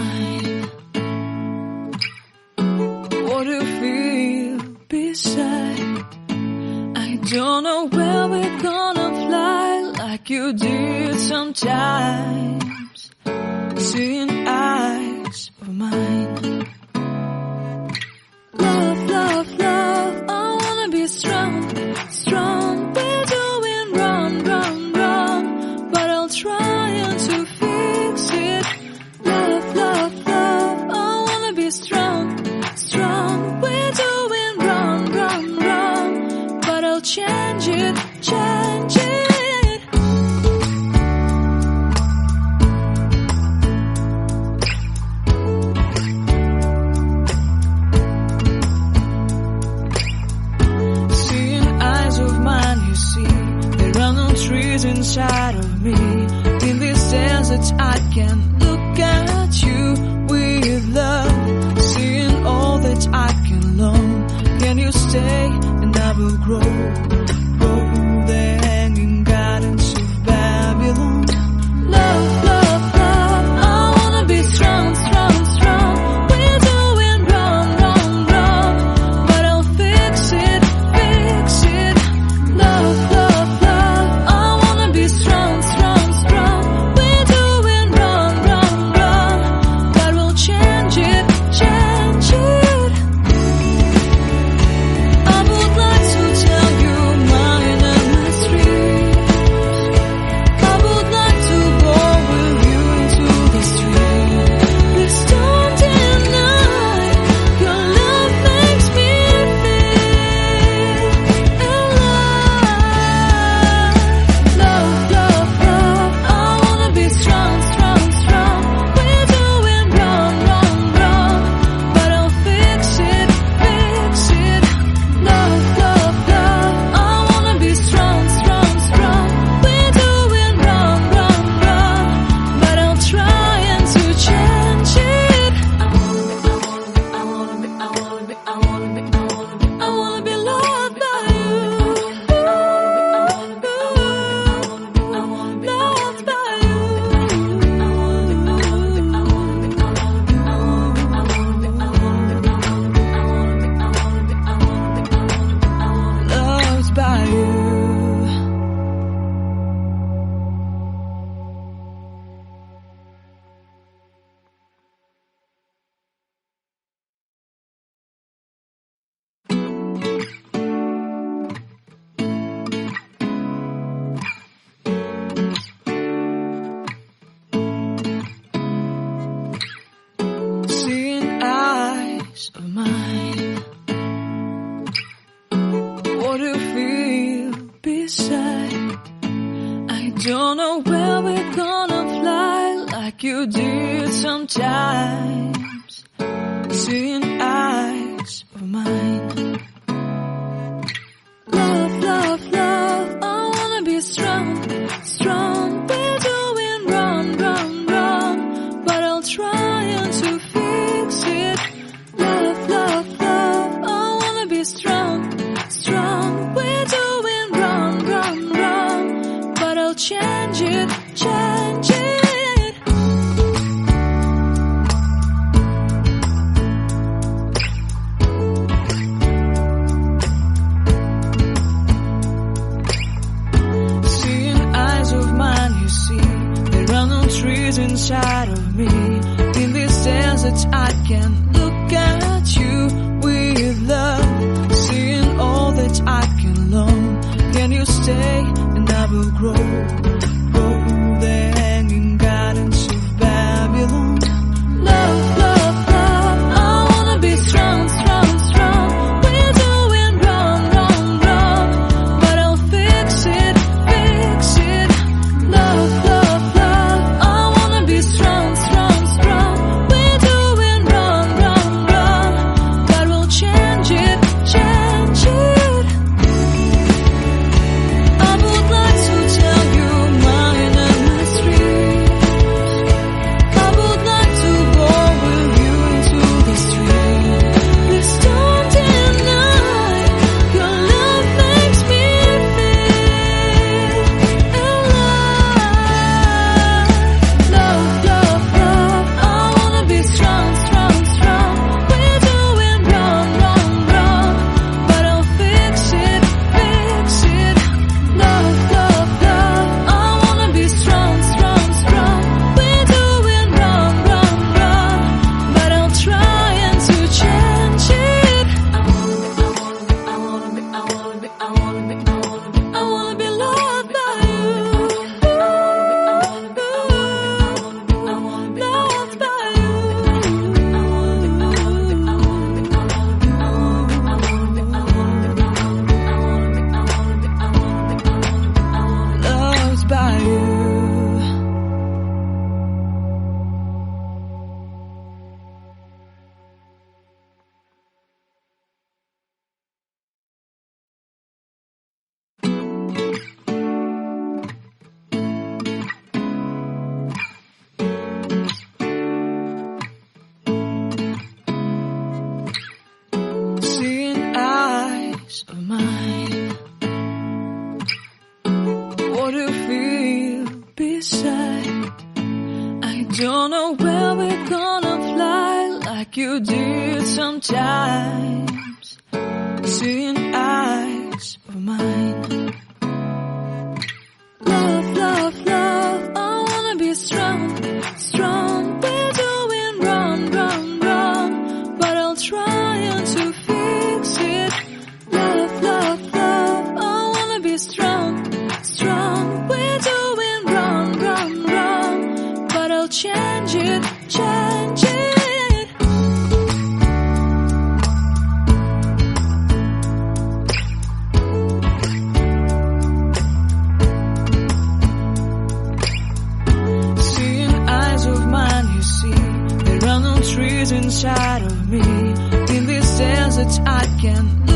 mine. What do you feel beside? I don't know where we're gonna fly like you did sometimes. Seeing eyes of mine. Love, love, love, I wanna be strong, strong. We're doing wrong, wrong, wrong, but I'll try to fix it. Love, love, love, I wanna be strong, strong. We're doing wrong, wrong, wrong, but I'll change it, change it. Trees inside of me. In this desert I can look at you with love. Seeing all that I can learn. Can you stay and I will grow? Grow the hanging gardens of Babylon. Love, love, love, I wanna be strong, strong, strong. We're doing wrong, wrong, wrong, but I'll fix it, fix it. Love, love, strong, strong, strong. We're doing wrong, wrong, wrong, but we'll change it, change it. I would like to tell you mine and my streets. I would like to go with you into the street. Please don't deny your love makes me feel alive. Love, love, I wanna be strong, strong, strong. We're doing wrong, wrong, wrong, but I'll fix it, fix it. Love, love, love, I wanna be strong, strong, strong. We're doing wrong, wrong, wrong, but I'll try to change it. I wanna be loved by you. Loved by you. Loved by you. Seeing eyes of mine. What do you feel beside? I don't know where we're gonna fly like you did sometimes. Seeing eyes of mine. Love, love, love, I wanna be strong, strong. We're doing wrong, wrong, wrong, but I'll try to fix it. Love, love, love, I wanna be strong, strong. We're doing wrong, wrong, wrong, but I'll change it, change it. Seeing eyes of mine, you see, there are no trees inside of me. In this desert I can look at you with love. Seeing all that I can learn. Can you stay and I will grow? Grow the hanging gardens of Babylon. Love, love, love, I wanna be strong, strong, strong. We're doing wrong, wrong, wrong, but I'll fix it, fix it. Love, love, love, I wanna be strong, strong, strong. We're doing wrong, wrong, like you did sometimes, seeing eyes of mine. Love, love, love, I wanna be strong, strong. We're doing wrong, wrong, wrong, but I'll try to fix it. Love, love, love, I wanna be strong, strong. We're doing wrong, wrong, wrong, but I'll change it, change it. Trees inside of me, in this desert I can